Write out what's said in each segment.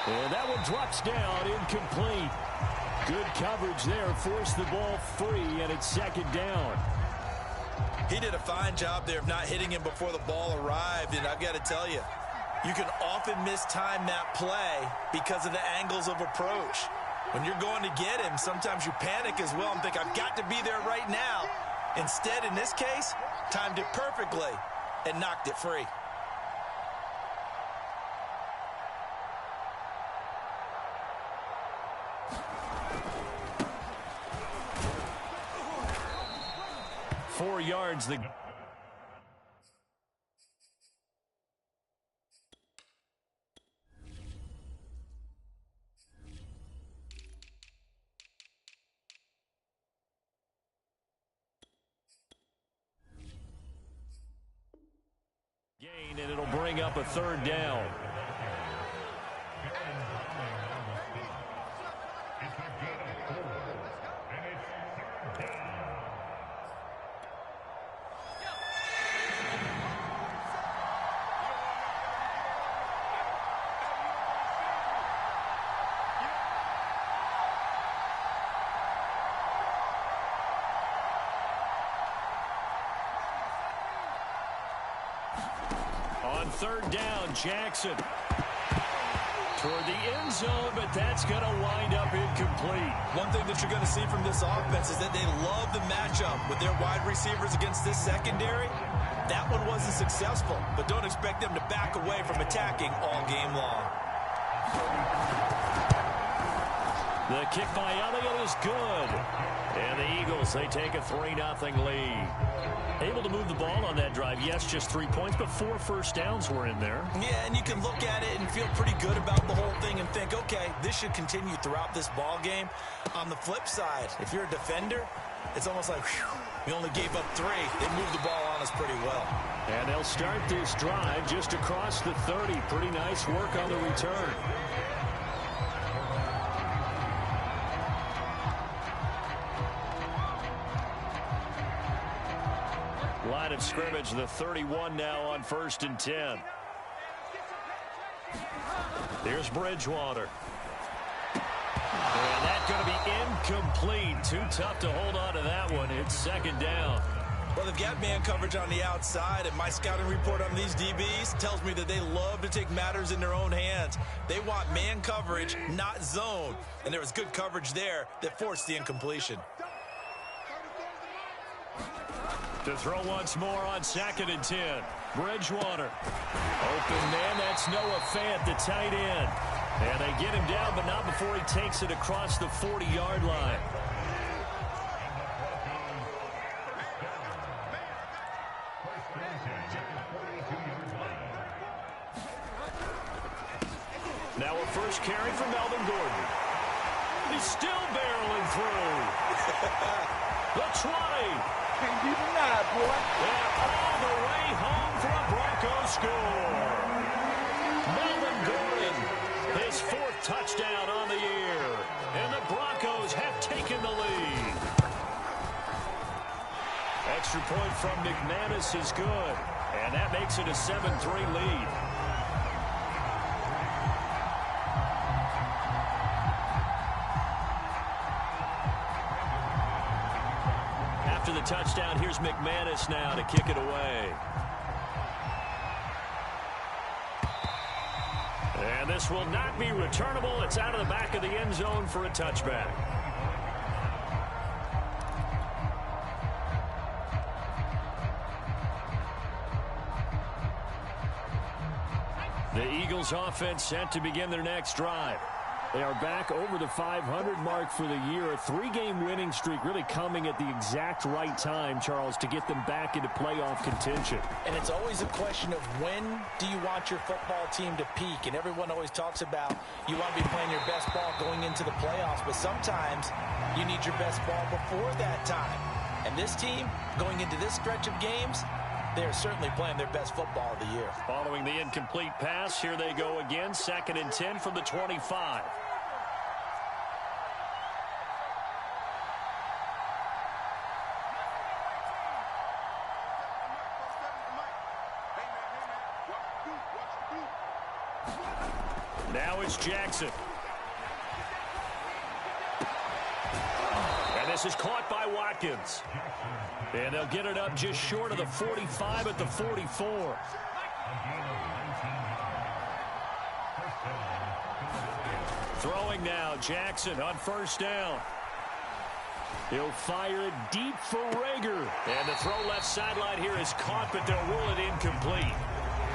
And that one drops down, incomplete. Good coverage there, forced the ball free, and it's second down. He did a fine job there of not hitting him before the ball arrived, and I've got to tell you, you can often mistime that play because of the angles of approach. When you're going to get him, sometimes you panic as well and think, I've got to be there right now. Instead, in this case, timed it perfectly and knocked it free. Four yards. Gain, and it'll bring up a third down. On third down, Jackson toward the end zone, but that's going to wind up incomplete. One thing that you're going to see from this offense is that they love the matchup with their wide receivers against this secondary. That one wasn't successful, but don't expect them to back away from attacking all game long. The kick by Elliott is good. And the Eagles, they take a 3-0 lead. Able to move the ball on that drive. Yes, just 3 points, but 4 first downs were in there. Yeah, and you can look at it and feel pretty good about the whole thing and think, okay, this should continue throughout this ball game. On the flip side, if you're a defender, it's almost like, whew, we only gave up 3. They moved the ball on us pretty well. And they'll start this drive just across the 30. Pretty nice work on the return. Line of scrimmage, the 31 now on 1st and 10. Here's Bridgewater. And that's going to be incomplete. Too tough to hold on to that one. It's second down. Well, they've got man coverage on the outside, and my scouting report on these DBs tells me that they love to take matters in their own hands. They want man coverage, not zone. And there was good coverage there that forced the incompletion. To throw once more on 2nd and 10. Bridgewater. Open man, that's Noah Fant, the tight end. And they get him down, but not before he takes it across the 40-yard line. Now a first carry for Melvin Gordon. He's still barreling through. The 20. Can't be denied, boy. And all the way home for a Broncos score. Melvin Gordon, his 4th touchdown on the year. And the Broncos have taken the lead. Extra point from McManus is good. And that makes it a 7-3 lead. After the touchdown, here's McManus now to kick it away. And this will not be returnable. It's out of the back of the end zone for a touchback. The Eagles offense set to begin their next drive. They are back over the 500 mark for the year. A 3-game winning streak really coming at the exact right time, Charles, to get them back into playoff contention. And it's always a question of when do you want your football team to peak? And everyone always talks about you want to be playing your best ball going into the playoffs, but sometimes you need your best ball before that time. And this team, going into this stretch of games, they're certainly playing their best football of the year. Following the incomplete pass, here they go again. 2nd and 10 from the 25. Now it's Jackson. And this is caught by Watkins. And they'll get it up just short of the 45 at the 44. Throwing now, Jackson on first down. He'll fire it deep for Rager. And the throw left sideline here is caught, but they'll rule it incomplete.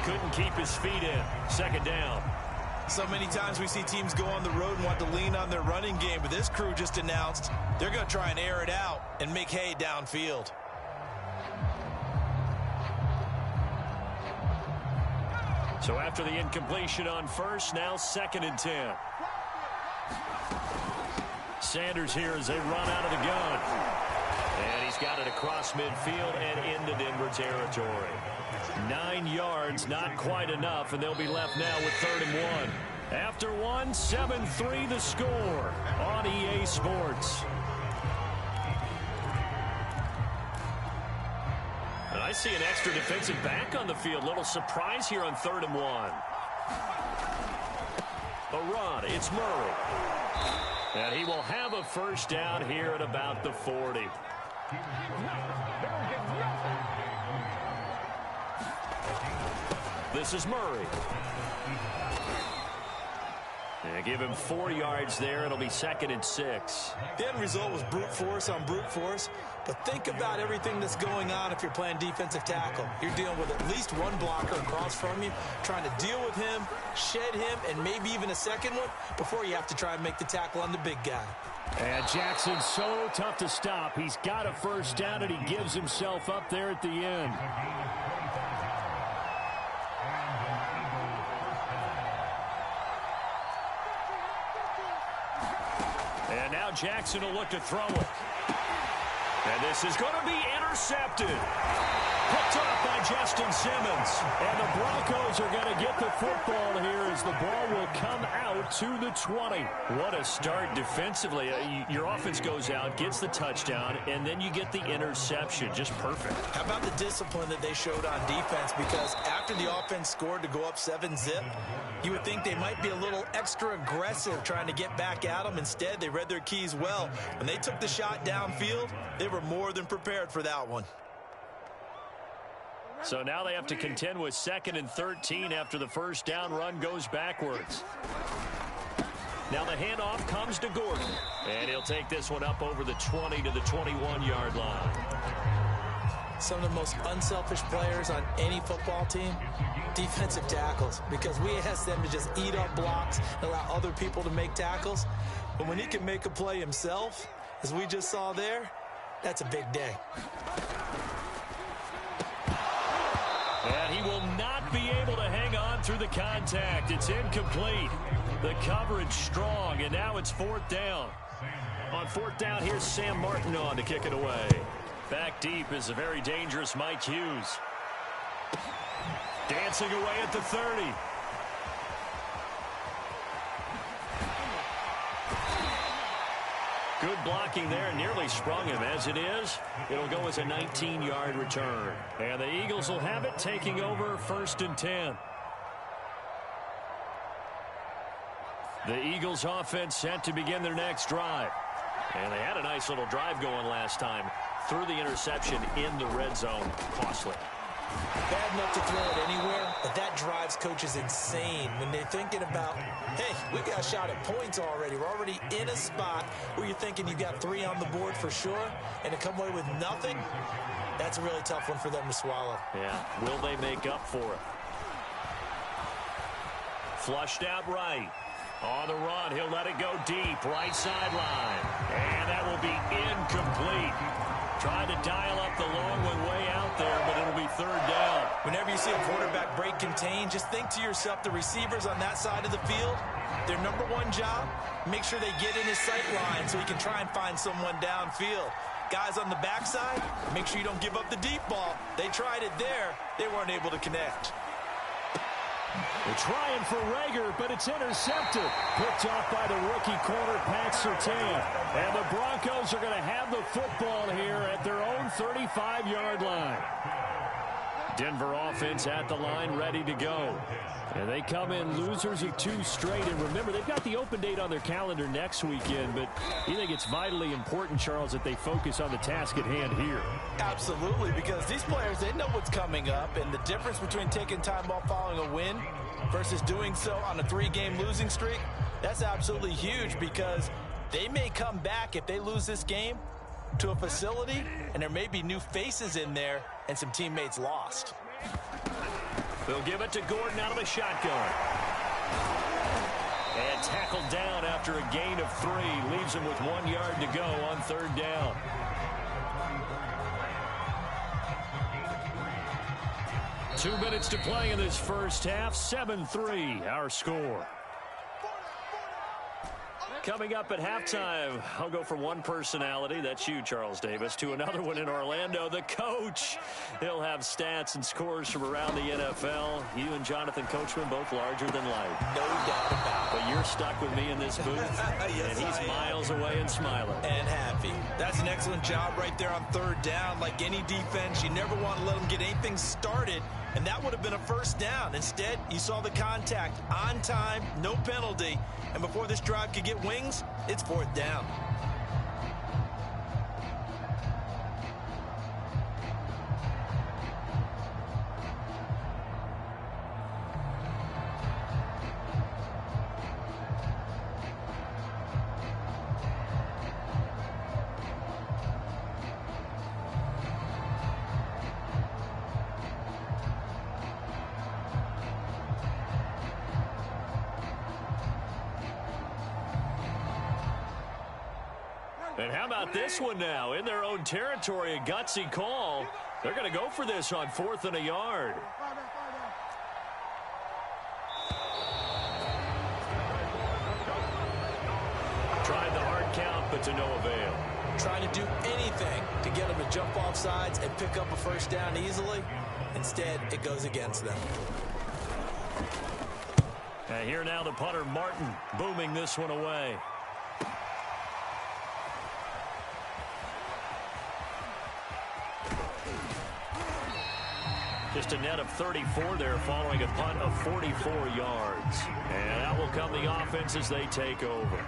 Couldn't keep his feet in. Second down. So many times we see teams go on the road and want to lean on their running game, but this crew just announced they're going to try and air it out and make hay downfield. So after the incompletion on first, now 2nd and 10. Sanders here as they run out of the gun. And he's got it across midfield and into Denver territory. 9 yards, not quite enough, and they'll be left now with 3rd and 1. After one, 7-3 the score on EA Sports. And I see an extra defensive back on the field. Little surprise here on 3rd and 1. A run, it's Murray. And he will have a first down here at about the 40. This is Murray. And give him 4 yards there. It'll be 2nd and 6. The end result was brute force on brute force. But think about everything that's going on if you're playing defensive tackle. You're dealing with at least one blocker across from you, trying to deal with him, shed him, and maybe even a second one before you have to try and make the tackle on the big guy. And Jackson's so tough to stop. He's got a first down, and he gives himself up there at the end. And now Jackson will look to throw it. And this is going to be intercepted. Picked up by Justin Simmons. And the Broncos are going to get the football here as the ball will come out to the 20. What a start defensively. Your offense goes out, gets the touchdown, and then you get the interception. Just perfect. How about the discipline that they showed on defense? Because after the offense scored to go up 7-zip, you would think they might be a little extra aggressive trying to get back at them. Instead, they read their keys well. When they took the shot downfield, they were more than prepared for that one. So now they have to contend with 2nd and 13 after the first down run goes backwards. Now the handoff comes to Gordon. And he'll take this one up over the 20 to the 21-yard line. Some of the most unselfish players on any football team, defensive tackles, because we ask them to just eat up blocks and allow other people to make tackles. But when he can make a play himself, as we just saw there, that's a big day. And he will not be able to hang on through the contact. It's incomplete. The coverage strong, and now it's 4th down. On 4th down, here's Sam Martin on to kick it away. Back deep is a very dangerous Mike Hughes. Dancing away at the 30. Good blocking there, nearly sprung him. As it is, it'll go as a 19-yard return. And the Eagles will have it, taking over 1st and 10. The Eagles offense set to begin their next drive. And they had a nice little drive going last time. Threw the interception in the red zone. Costly. Bad enough to throw it anywhere, but that drives coaches insane when they're thinking about, hey, we got a shot at points already. We're already in a spot where you're thinking you've got 3 on the board for sure, and to come away with nothing, that's a really tough one for them to swallow. Yeah, will they make up for it? Flushed out right. On the run, he'll let it go deep, right sideline. And that will be incomplete. Tried to dial up the long one way out there, but it'll be 3rd down. Whenever you see a quarterback break contain, just think to yourself, the receivers on that side of the field, their number one job, make sure they get in his sight line so he can try and find someone downfield. Guys on the backside, make sure you don't give up the deep ball. They tried it there. They weren't able to connect. They're trying for Rager, but it's intercepted. Picked off by the rookie corner, Pat Surtain. And the Broncos are going to have the football here at their own 35-yard line. Denver offense at the line, ready to go. And they come in losers of 2 straight. And remember, they've got the open date on their calendar next weekend. But you think it's vitally important, Charles, that they focus on the task at hand here? Absolutely, because these players, they know what's coming up. And the difference between taking time off following a win versus doing so on a 3-game losing streak, that's absolutely huge, because they may come back if they lose this game to a facility, and there may be new faces in there and some teammates lost. They'll give it to Gordon out of the shotgun. And tackled down after a gain of 3. Leaves him with 1 yard to go on 3rd down. Two minutes to play in this first half. 7-3 our score. Coming up at halftime, I'll go from one personality, that's you, Charles Davis, to another one in Orlando, the coach. He'll have stats and scores from around the NFL. You and Jonathan Coachman, both larger than life. No doubt about it. But you're stuck with me in this booth, Yes, and he's miles away and smiling. And happy. That's an excellent job right there on 3rd down. Like any defense, you never want to let them get anything started, and that would have been a 1st down. Instead, you saw the contact on time, no penalty, and before this drive could get wings, it's 4th down. And how about this one now? In their own territory, a gutsy call. They're going to go for this on 4th and a yard. Tried the hard count, but to no avail. Trying to do anything to get them to jump off sides and pick up a 1st down easily. Instead, it goes against them. And here now the punter, Martin, booming this one away. Just a net of 34 there following a punt of 44 yards. And that will come the offense as they take over.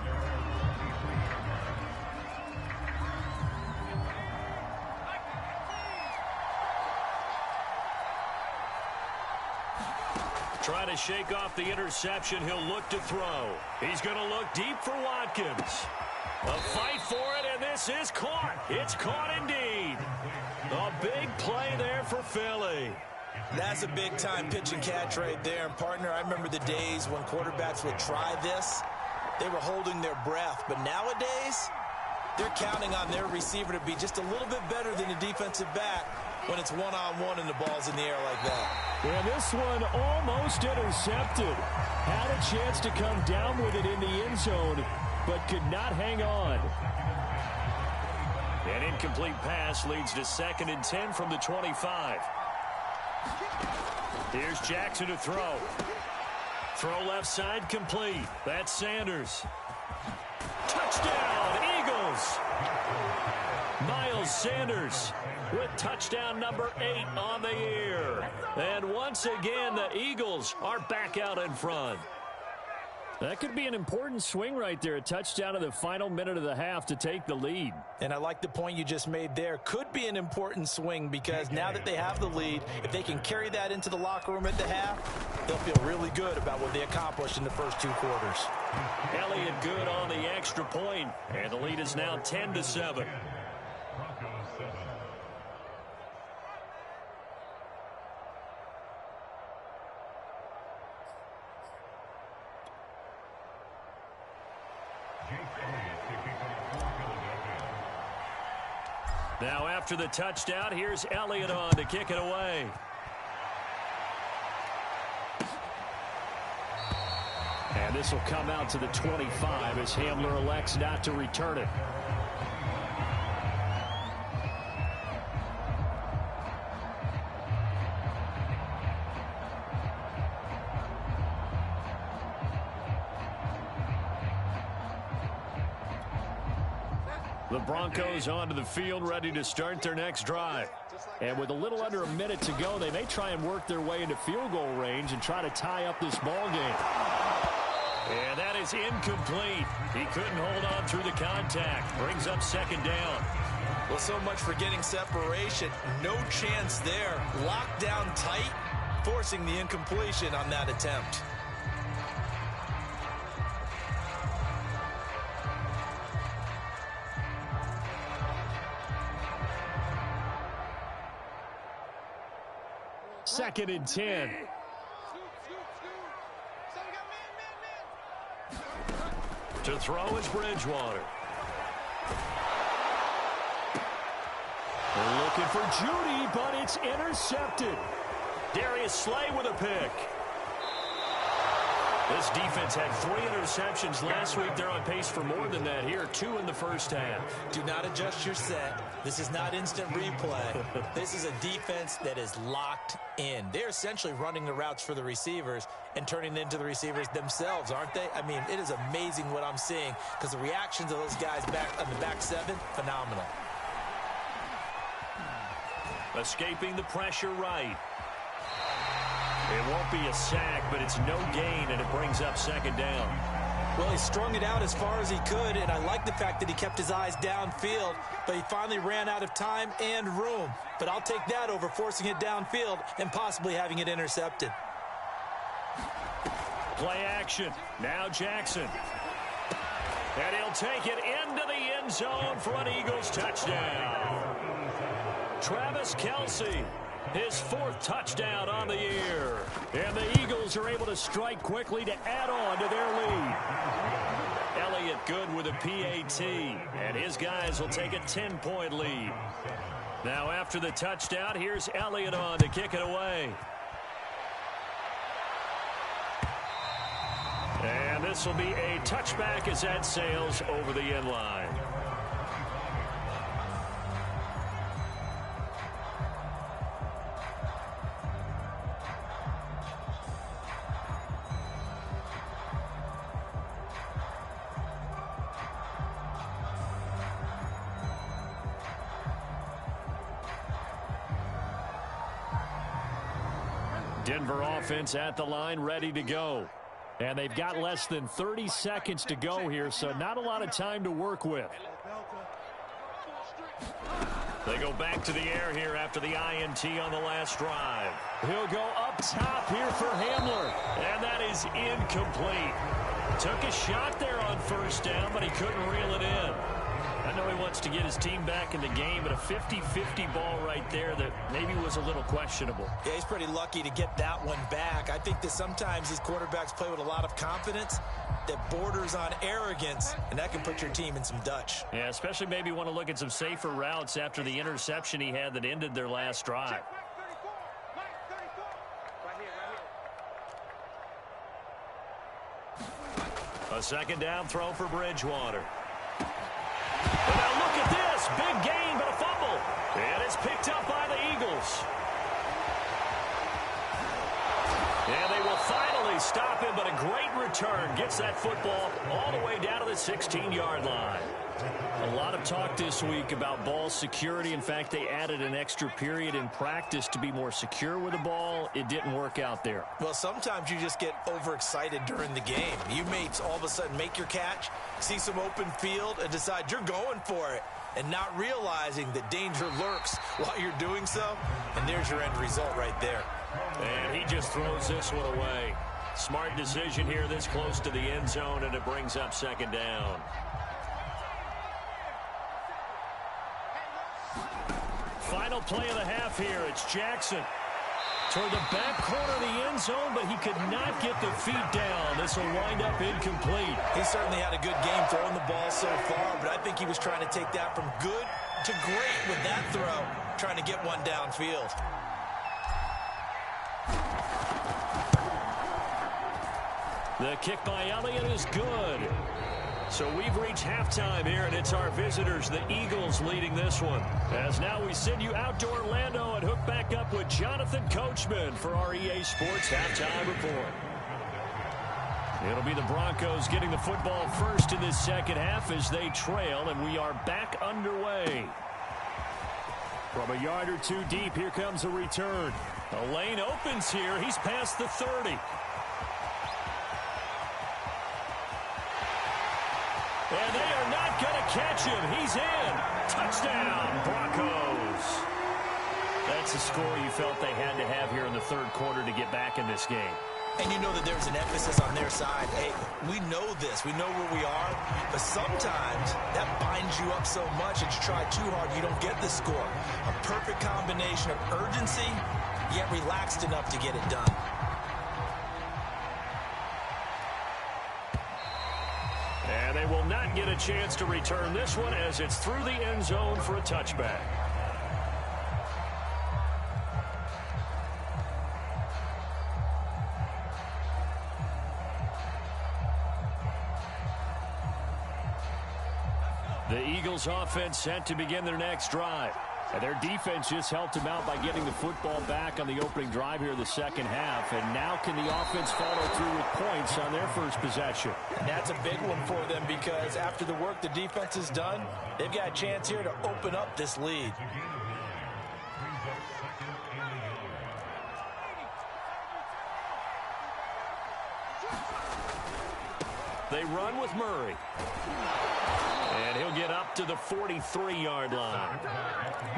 Trying to shake off the interception. He'll look to throw. He's going to look deep for Watkins. A fight for it, and this is caught. It's caught indeed. A big play there for Philly. That's a big-time pitch and catch right there. And, partner, I remember the days when quarterbacks would try this. They were holding their breath. But nowadays, they're counting on their receiver to be just a little bit better than the defensive back when it's one-on-one and the ball's in the air like that. And this one almost intercepted. Had a chance to come down with it in the end zone, but could not hang on. An incomplete pass leads to 2nd and 10 from the 25. Here's Jackson to throw. Throw left side complete. That's Sanders. Touchdown, Eagles. Miles Sanders with touchdown number 8 on the year. And once again, the Eagles are back out in front. That could be an important swing right there. A touchdown in the final minute of the half to take the lead. And I like the point you just made there. Could be an important swing, because now that they have the lead, if they can carry that into the locker room at the half, they'll feel really good about what they accomplished in the first 2 quarters. Elliott good on the extra point, and the lead is now 10-7. Now after the touchdown, here's Elliott on to kick it away. And this will come out to the 25 as Hamler elects not to return it. The Broncos onto the field, ready to start their next drive. And with a little under a minute to go, they may try and work their way into field goal range and try to tie up this ball game. And that is incomplete. He couldn't hold on through the contact. Brings up second down. Well, so much for getting separation. No chance there. Locked down tight, forcing the incompletion on that attempt. Second and 10. To throw is Bridgewater. They're looking for Judy, but it's intercepted. Darius Slay with a pick. This defense had 3 interceptions last week. They're on pace for more than that here. 2 in the first half. Do not adjust your set. This is not instant replay. This is a defense that is locked in. They're essentially running the routes for the receivers and turning it into the receivers themselves, aren't they? I mean, it is amazing what I'm seeing because the reactions of those guys back on the back 7, phenomenal. Escaping the pressure right. It won't be a sack, but it's no gain, and it brings up second down. Well, he strung it out as far as he could, and I like the fact that he kept his eyes downfield, but he finally ran out of time and room. But I'll take that over forcing it downfield and possibly having it intercepted. Play action. Now Jackson. And he'll take it into the end zone for an Eagles touchdown. Travis Kelce, his 4th touchdown on the year. And the Eagles are able to strike quickly to add on to their lead. Elliott good with a PAT, and his guys will take a 10-point lead. Now after the touchdown, here's Elliott on to kick it away. And this will be a touchback as that sails over the end line. Denver offense at the line, ready to go. And they've got less than 30 seconds to go here, so not a lot of time to work with. They go back to the air here after the INT on the last drive. He'll go up top here for Hamler, and that is incomplete. Took a shot there on first down, but he couldn't reel it in. I know he wants to get his team back in the game, but a 50-50 ball right there that maybe was a little questionable. Yeah, he's pretty lucky to get that one back. I think that sometimes these quarterbacks play with a lot of confidence that borders on arrogance, and that can put your team in some Dutch. Yeah, especially maybe want to look at some safer routes after the interception he had that ended their last drive. A second down throw for Bridgewater. And now look at this. Big gain, but a fumble. And it's picked up by the Eagles. And they will finally stop him, but a great return. Gets that football all the way down to the 16-yard line. A lot of talk this week about ball security. In fact, they added an extra period in practice to be more secure with the ball. It didn't work out there. Well, sometimes you just get overexcited during the game. You may all of a sudden make your catch, see some open field, and decide you're going for it, and not realizing that danger lurks while you're doing so. And there's your end result right there. And he just throws this one away. Smart decision here this close to the end zone, and it brings up second down. Final play of the half here. It's Jackson toward the back corner of the end zone, but he could not get the feet down. This will wind up incomplete. He certainly had a good game throwing the ball so far, but I think he was trying to take that from good to great with that throw, trying to get one downfield. The kick by Elliott is good. So we've reached halftime here, and it's our visitors, the Eagles, leading this one. As now we send you out to Orlando and hook back up with Jonathan Coachman for our EA Sports Halftime Report. It'll be the Broncos getting the football first in this second half as they trail, and we are back underway. From a yard or two deep, here comes a return. The lane opens here. He's past the 30. And they are not going to catch him. He's in. Touchdown, Broncos. That's the score you felt they had to have here in the third quarter to get back in this game. And you know that there's an emphasis on their side. Hey, we know this. We know where we are. But sometimes that binds you up so much that you try too hard, you don't get the score. A perfect combination of urgency, yet relaxed enough to get it done. And they will not get a chance to return this one as it's through the end zone for a touchback. The Eagles offense set to begin their next drive. And their defense just helped them out by getting the football back on the opening drive here in the second half. And now can the offense follow through with points on their first possession? And that's a big one for them because after the work the defense has done, they've got a chance here to open up this lead. They run with Murray. And he'll get up to the 43-yard line.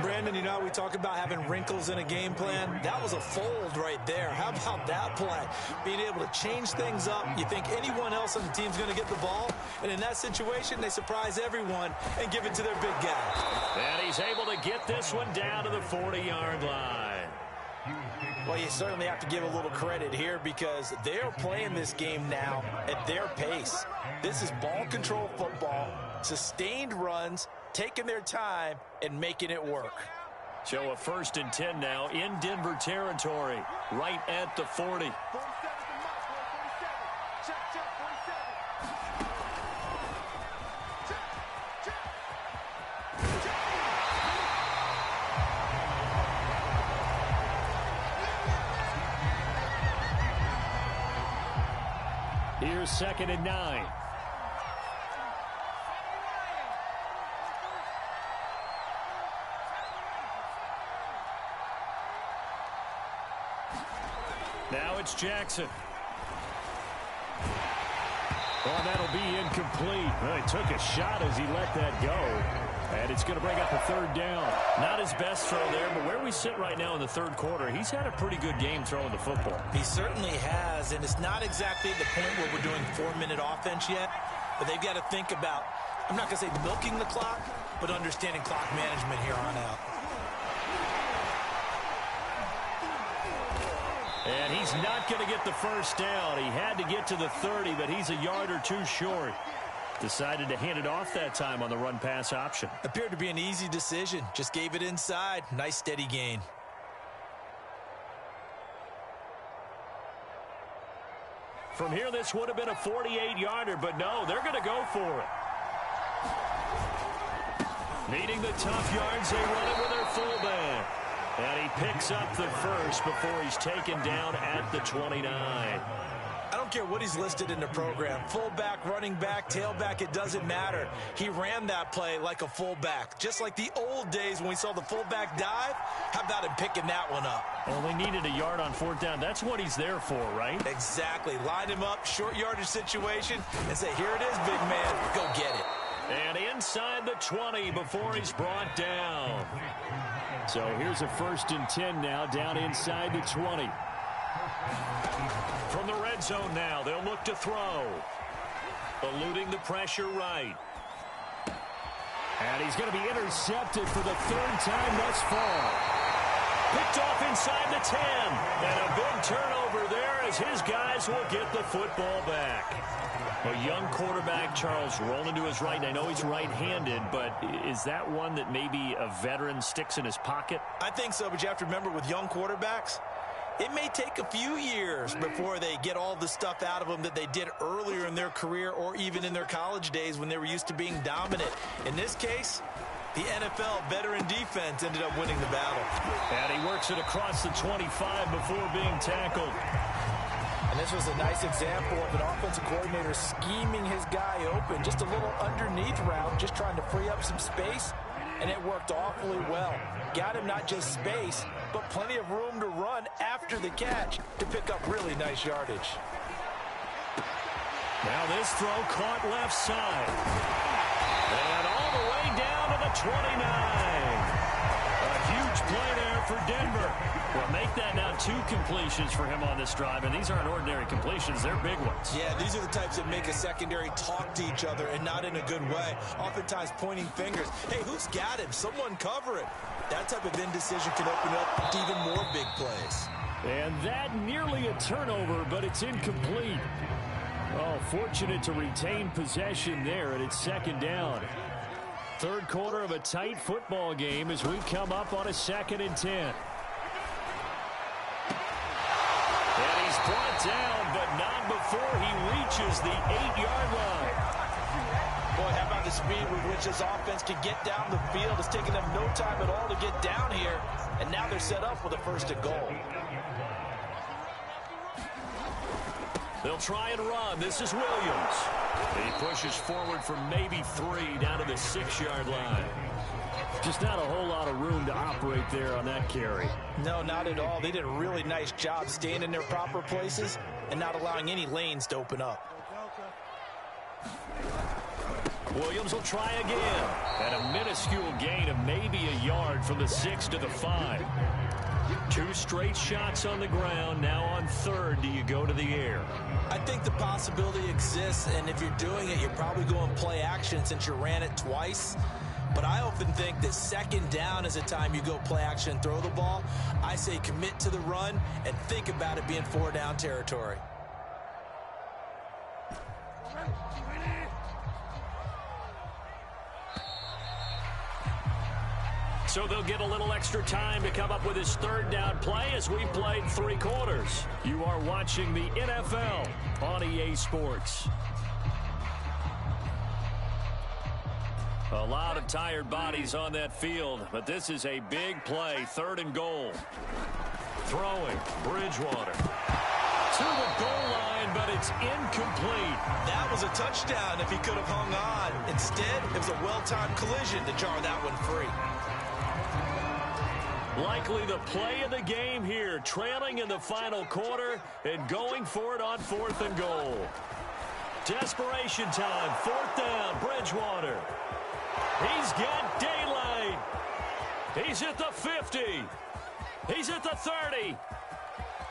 Brandon, you know, we talk about having wrinkles in a game plan. That was a fold right there. How about that play? Being able to change things up. You think anyone else on the team's going to get the ball, and in that situation, they surprise everyone and give it to their big guy. And he's able to get this one down to the 40-yard line. Well, you certainly have to give a little credit here because they're playing this game now at their pace. This is ball control football, sustained runs, taking their time, and making it work. So a 1st and 10 now in Denver territory, right at the 40. Here's 2nd and 9. Now it's Jackson. Well, that'll be incomplete. Well, he took a shot as he let that go. And it's going to bring up a 3rd down. Not his best throw there, but where we sit right now in the third quarter, he's had a pretty good game throwing the football. He certainly has, and it's not exactly the point where we're doing 4-minute offense yet, but they've got to think about, I'm not going to say milking the clock, but understanding clock management here on out. And he's not going to get the first down. He had to get to the 30, but he's a yard or two short. Decided to hand it off that time on the run-pass option. Appeared to be an easy decision. Just gave it inside. Nice steady gain. From here, this would have been a 48-yarder, but no, they're going to go for it. Needing the tough yards, they run it with their fullback. And he picks up the first before he's taken down at the 29. I don't care what he's listed in the program. Fullback, running back, tailback, it doesn't matter. He ran that play like a fullback. Just like the old days when we saw the fullback dive. How about him picking that one up? Only needed a yard on 4th down. That's what he's there for, right? Exactly. Line him up, short yardage situation, and say, here it is, big man. Go get it. And inside the 20 before he's brought down. So here's a 1st and 10 now, down inside the 20. From the red zone now, they'll look to throw. Eluding the pressure right. And he's going to be intercepted for the 3rd time thus far. Picked off inside the 10. And a big turnover there as his guys will get the football back. A young quarterback, Charles, rolling to his right. And I know he's right-handed, but is that one that maybe a veteran sticks in his pocket? I think so, but you have to remember with young quarterbacks, it may take a few years before they get all the stuff out of them that they did earlier in their career or even in their college days when they were used to being dominant. In this case, the NFL veteran defense ended up winning the battle. And he works it across the 25 before being tackled. And this was a nice example of an offensive coordinator scheming his guy open. Just a little underneath route, just trying to free up some space. and it worked awfully well. Got him not just space, but plenty of room to run after the catch to pick up really nice yardage. Now this throw caught left side. And all the way down to the 29. A huge play there for Denver. Well, make that now 2 completions for him on this drive, and these aren't ordinary completions. They're big ones. Yeah, these are the types that make a secondary talk to each other, and not in a good way. Oftentimes pointing fingers. Hey, who's got him? Someone cover it. That type of indecision can open up to even more big plays. And that nearly a turnover, but it's incomplete. Oh, fortunate to retain possession there, and it's second down. Third quarter of a tight football game as we come up on a 2nd and 10. And he's brought down, but not before he reaches the 8-yard line. Boy, how about the speed with which this offense can get down the field? It's taken them no time at all to get down here, and now they're set up with a 1st and goal. They'll try and run. This is Williams. He pushes forward for maybe 3 down to the 6-yard line. Just not a whole lot of room to operate there on that carry. No, not at all. They did a really nice job staying in their proper places and not allowing any lanes to open up. Williams will try again. And a minuscule gain of maybe a yard from the 6 to the 5. 2 straight shots on the ground. Now on 3rd, do you go to the air? I think the possibility exists, and if you're doing it, you're probably going play action since you ran it twice. But I often think that 2nd down is a time you go play action and throw the ball. I say commit to the run and think about it being 4-down territory. So they'll get a little extra time to come up with his 3rd down play as we played 3 quarters. You are watching the NFL on EA Sports. A lot of tired bodies on that field, but this is a big play. 3rd and goal. Throwing, Bridgewater. To the goal line, but it's incomplete. That was a touchdown if he could have hung on. Instead, it was a well-timed collision to jar that one free. Likely the play of the game here, trailing in the final quarter and going for it on 4th and goal. Desperation time, 4th down, Bridgewater. He's got daylight. He's at the 50. He's at the 30.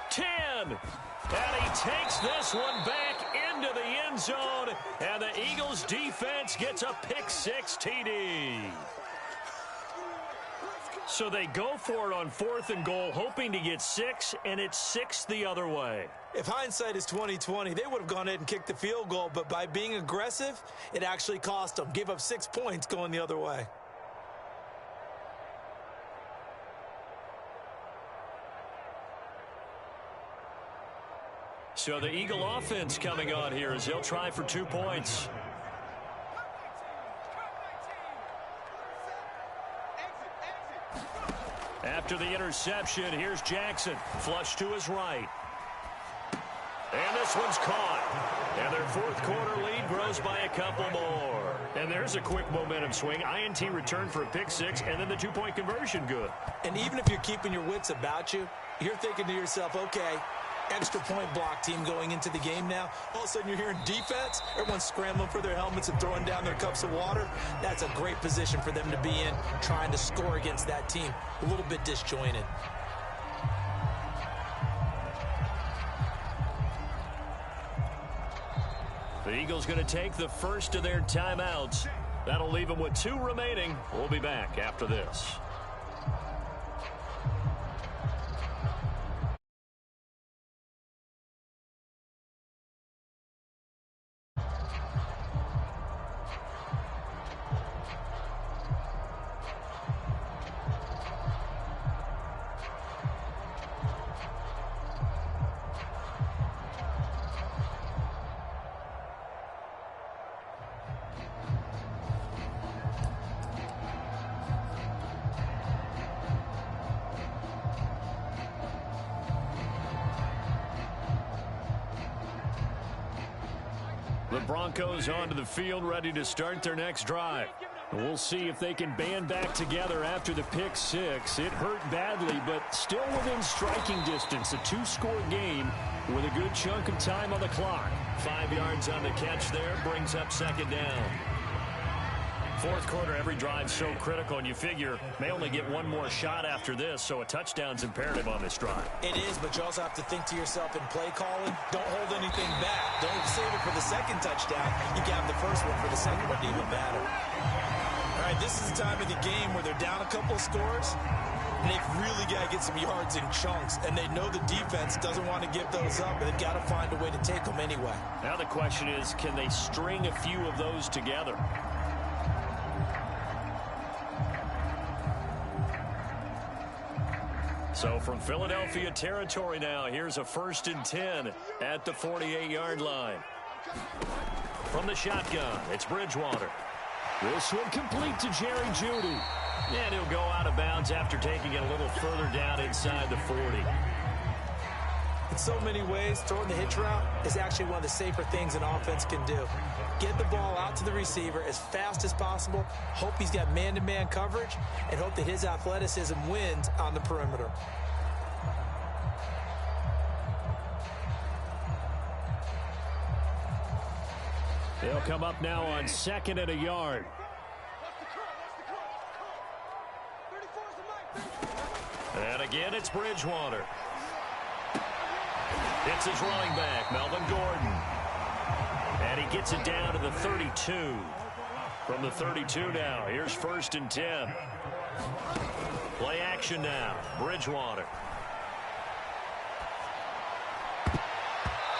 10. And he takes this one back into the end zone, and the Eagles defense gets a pick-6 TD. So they go for it on 4th and goal, hoping to get 6, and it's 6 the other way. If hindsight is 20/20, they would have gone ahead and kicked the field goal, but by being aggressive, it actually cost them. Gave up 6 points going the other way. So the Eagle offense coming on here as they'll try for 2 points. After the interception, here's Jackson. Flush to his right. And this one's caught. And their 4th quarter lead grows by a couple more. And there's a quick momentum swing. INT return for a pick-6, and then the 2-point conversion good. And even if you're keeping your wits about you, you're thinking to yourself, okay, extra point block team going into the game now. All of a sudden you're hearing defense. Everyone's scrambling for their helmets and throwing down their cups of water. That's a great position for them to be in, trying to score against that team. A little bit disjointed. The Eagles going to take the first of their timeouts. That'll leave them with 2 remaining. We'll be back after this. The Broncos onto the field, ready to start their next drive. We'll see if they can band back together after the pick six. It hurt badly, but still within striking distance. A two-score game with a good chunk of time on the clock. 5 yards on the catch there, brings up second down. Fourth quarter, every drive so critical, and you figure may only get one more shot after this, so a touchdown's imperative on this drive. It is, but you also have to think to yourself in play calling, don't hold anything back. Don't save it for the second touchdown. You can have the first one for the second one to even matter. All right, this is the time of the game where they're down a couple of scores, and they've really got to get some yards in chunks, and they know the defense doesn't want to give those up, but they've got to find a way to take them anyway. Now the question is, can they string a few of those together? So from Philadelphia territory now, here's a 1st and 10 at the 48-yard line. From the shotgun, it's Bridgewater. This one complete to Jerry Jeudy. And he'll go out of bounds after taking it a little further down inside the 40. In so many ways, throwing the hitch route is actually one of the safer things an offense can do. Get the ball out to the receiver as fast as possible, hope he's got man-to-man coverage, and hope that his athleticism wins on the perimeter. They'll come up now on 2nd and a yard. And again, it's Bridgewater. It's his running back, Melvin Gordon. And he gets it down to the 32. From the 32 now, here's 1st and 10. Play action now, Bridgewater.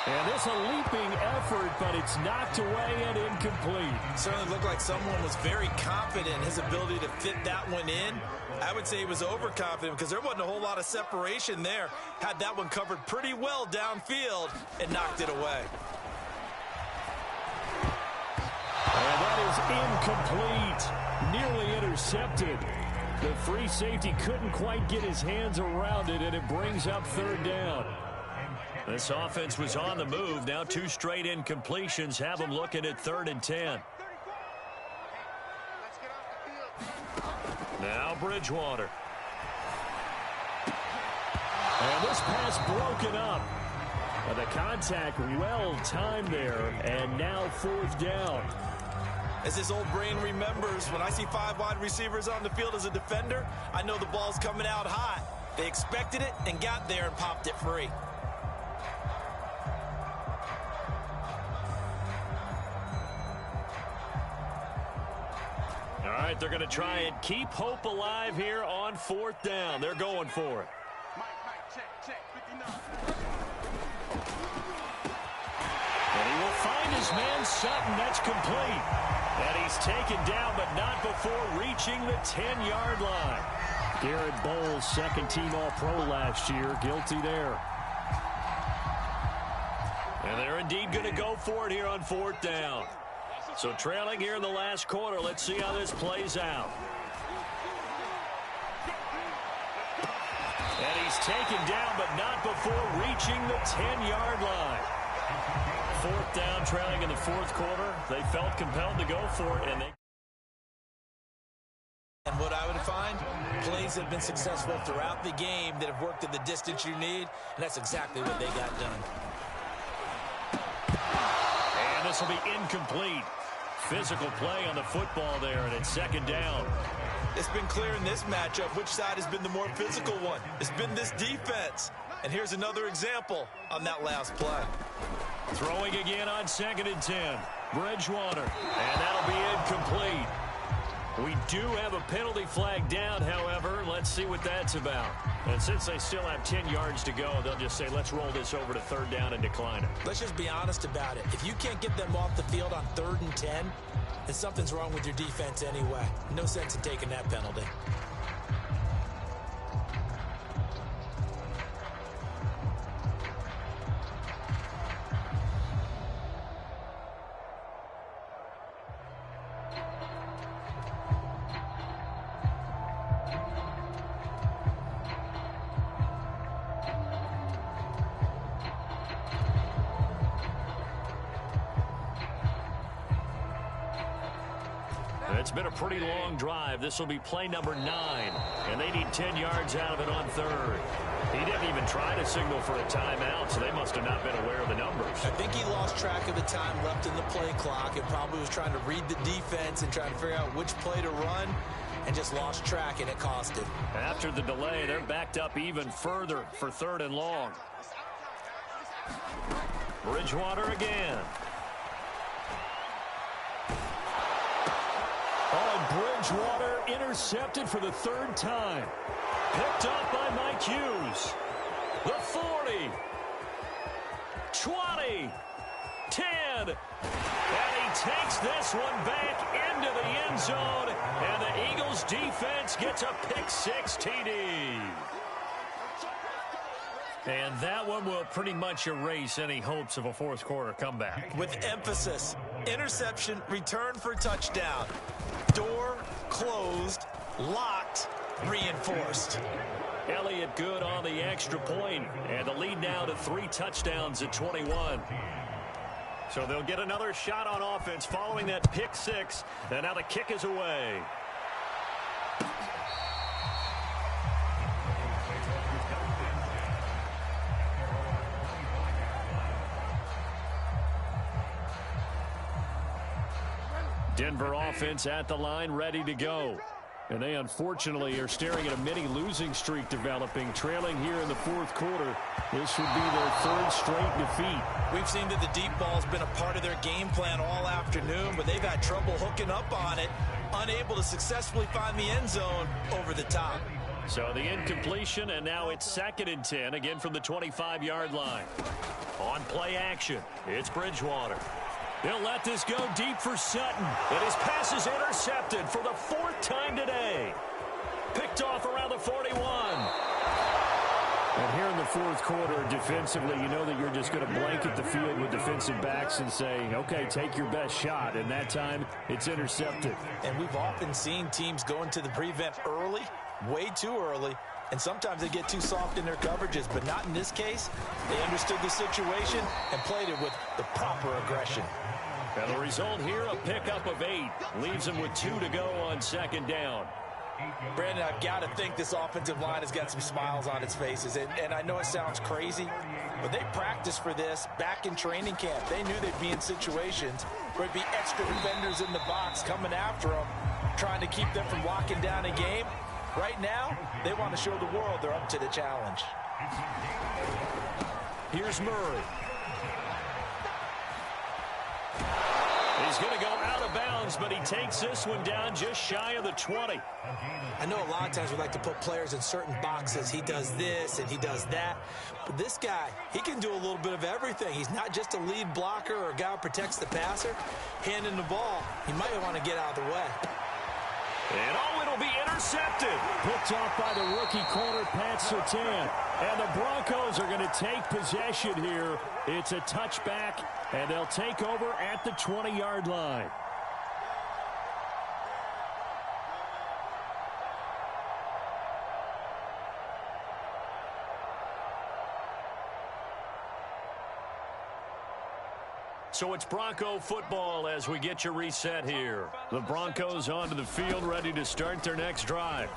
And this a leaping effort, but it's knocked away and incomplete. Certainly looked like someone was very confident in his ability to fit that one in. I would say he was overconfident because there wasn't a whole lot of separation there. Had that one covered pretty well downfield and knocked it away. And that is incomplete. Nearly intercepted. The free safety couldn't quite get his hands around it, and it brings up 3rd down. This offense was on the move. Now 2 straight incompletions have them looking at 3rd and 10. Now Bridgewater. And this pass broken up. The contact well timed there, and now 4th down. As his old brain remembers, when I see 5 wide receivers on the field as a defender, I know the ball's coming out hot. They expected it and got there and popped it free. All right, they're going to try and keep hope alive here on 4th down. They're going for it. And he will find his man Sutton. That's complete. And he's taken down, but not before reaching the 10-yard line. Garrett Bowles, 2nd-team All-Pro last year, guilty there. And they're indeed going to go for it here on 4th down. So trailing here in the last quarter. Let's see how this plays out. And he's taken down, but not before reaching the 10-yard line. 4th down, trailing in the 4th quarter. They felt compelled to go for it, And what I would find, plays have been successful throughout the game that have worked at the distance you need, and that's exactly what they got done. And this will be incomplete. Physical play on the football there, and it's 2nd down. It's been clear in this matchup which side has been the more physical one. It's been this defense. And here's another example on that last play. Throwing again on 2nd and 10. Bridgewater, and that'll be incomplete. We do have a penalty flag down, however. Let's see what that's about. And since they still have 10 yards to go, they'll just say, let's roll this over to 3rd down and decline it. Let's just be honest about it. If you can't get them off the field on 3rd and 10, then something's wrong with your defense anyway. No sense in taking that penalty. It's been a pretty long drive. This will be play number 9, and they need 10 yards out of it on third. He didn't even try to signal for a timeout, so they must have not been aware of the numbers. I think he lost track of the time left in the play clock and probably was trying to read the defense and trying to figure out which play to run and just lost track, and it cost him. After the delay, they're backed up even further for 3rd and long. Bridgewater again. Bridgewater intercepted for the 3rd time. Picked up by Mike Hughes. The 40. 20. 10. And he takes this one back into the end zone. And the Eagles defense gets a pick-6 TD. And that one will pretty much erase any hopes of a fourth quarter comeback. With emphasis, interception, return for touchdown. Door closed, locked, reinforced. Elliott good on the extra point, and the lead now to 3 touchdowns at 21. So they'll get another shot on offense following that pick-6, and now the kick is away. Denver offense at the line, ready to go. And they unfortunately are staring at a mini losing streak developing, trailing here in the 4th quarter. This would be their 3rd straight defeat. We've seen that the deep ball's been a part of their game plan all afternoon, but they've had trouble hooking up on it, unable to successfully find the end zone over the top. So the incompletion, and now it's 2nd and 10, again from the 25-yard line. On play action, it's Bridgewater. He'll let this go deep for Sutton. And his pass is intercepted for the 4th time today. Picked off around the 41. And here in the 4th quarter, defensively, you know that you're just going to blanket the field with defensive backs and say, okay, take your best shot. And that time, it's intercepted. And we've often seen teams go into the prevent early, way too early. And sometimes they get too soft in their coverages, but not in this case. They understood the situation and played it with the proper aggression. And the result here, a pickup of 8. Leaves them with 2 to go on 2nd down. Brandon, I've got to think this offensive line has got some smiles on its faces. And I know it sounds crazy, but they practiced for this back in training camp. They knew they'd be in situations where there'd be extra defenders in the box coming after them, trying to keep them from locking down a game. Right now, they want to show the world they're up to the challenge. Here's Murray. He's going to go out of bounds, but he takes this one down just shy of the 20. I know a lot of times we like to put players in certain boxes. He does this and he does that. But this guy, he can do a little bit of everything. He's not just a lead blocker or a guy who protects the passer. Handing the ball, he might want to get out of the way. And it'll be intercepted. Picked off by the rookie corner, Pat Surtain. And the Broncos are going to take possession here. It's a touchback, and they'll take over at the 20-yard line. So it's Bronco football as we get you reset here. The Broncos onto the field, ready to start their next drive.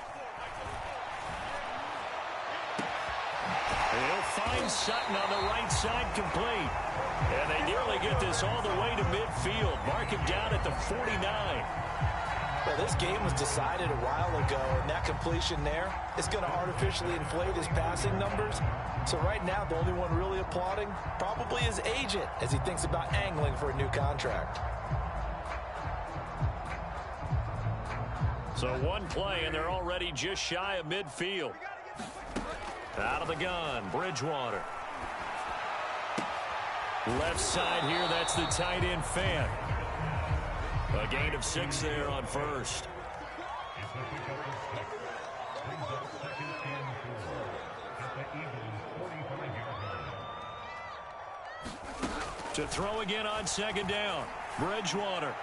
They'll find Sutton on the right side, complete. And they nearly get this all the way to midfield. Mark him down at the 49. Well, this game was decided a while ago, and that completion there is going to artificially inflate his passing numbers. So right now, the only one really applauding probably his agent as he thinks about angling for a new contract. So one play, and they're already just shy of midfield. Out of the gun, Bridgewater. Left side here, that's the tight end Fant. A gain of 6 there on first. To throw again on 2nd down, Bridgewater.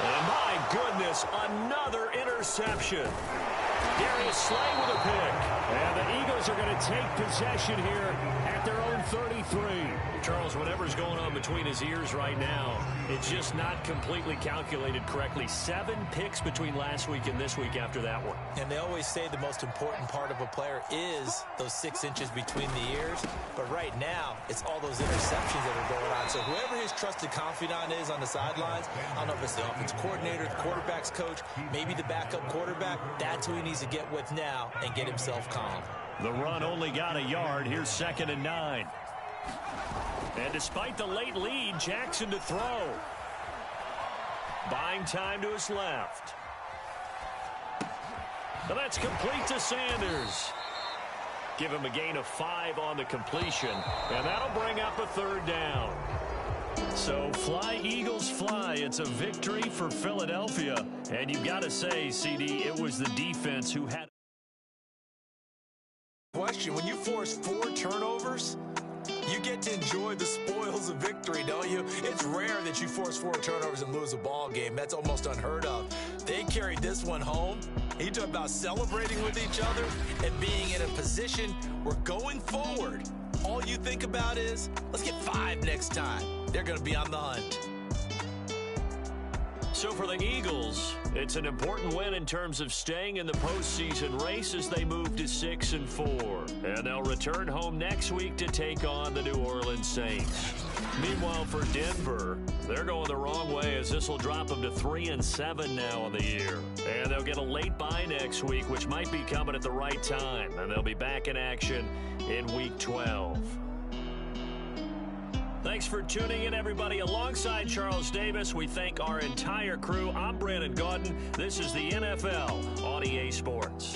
And my goodness, another interception. Darius Slay with a pick. And the Eagles are going to take possession here at their own and 33. Charles, whatever's going on between his ears right now, it's just not completely calculated correctly. 7 picks between last week and this week after that one. And they always say the most important part of a player is those 6 inches between the ears. But right now, it's all those interceptions that are going on. So whoever his trusted confidant is on the sidelines, I don't know if it's the offense coordinator, the quarterback's coach, maybe the backup quarterback, that's who he needs to get with now and get himself calm. The run only got a yard. Here's 2nd and 9. And despite the late lead, Jackson to throw. Buying time to his left. And that's complete to Sanders. Give him a gain of 5 on the completion. And that'll bring up a 3rd down. So fly, Eagles, fly. It's a victory for Philadelphia. And you've got to say, CD, it was the defense who had... Question, when you force 4 turnovers, you get to enjoy the spoils of victory, don't you? It's rare that you force 4 turnovers and lose a ball game. That's almost unheard of. They carried this one home. You talk about celebrating with each other and being in a position where going forward, all you think about is, let's get 5 next time. They're going to be on the hunt. So for the Eagles, it's an important win in terms of staying in the postseason race as they move to 6-4. And they'll return home next week to take on the New Orleans Saints. Meanwhile, for Denver, they're going the wrong way as this will drop them to 3-7 now on the year. And they'll get a late bye next week, which might be coming at the right time. And they'll be back in action in Week 12. Thanks for tuning in, everybody. Alongside Charles Davis, we thank our entire crew. I'm Brandon Gaudin. This is the NFL on EA Sports.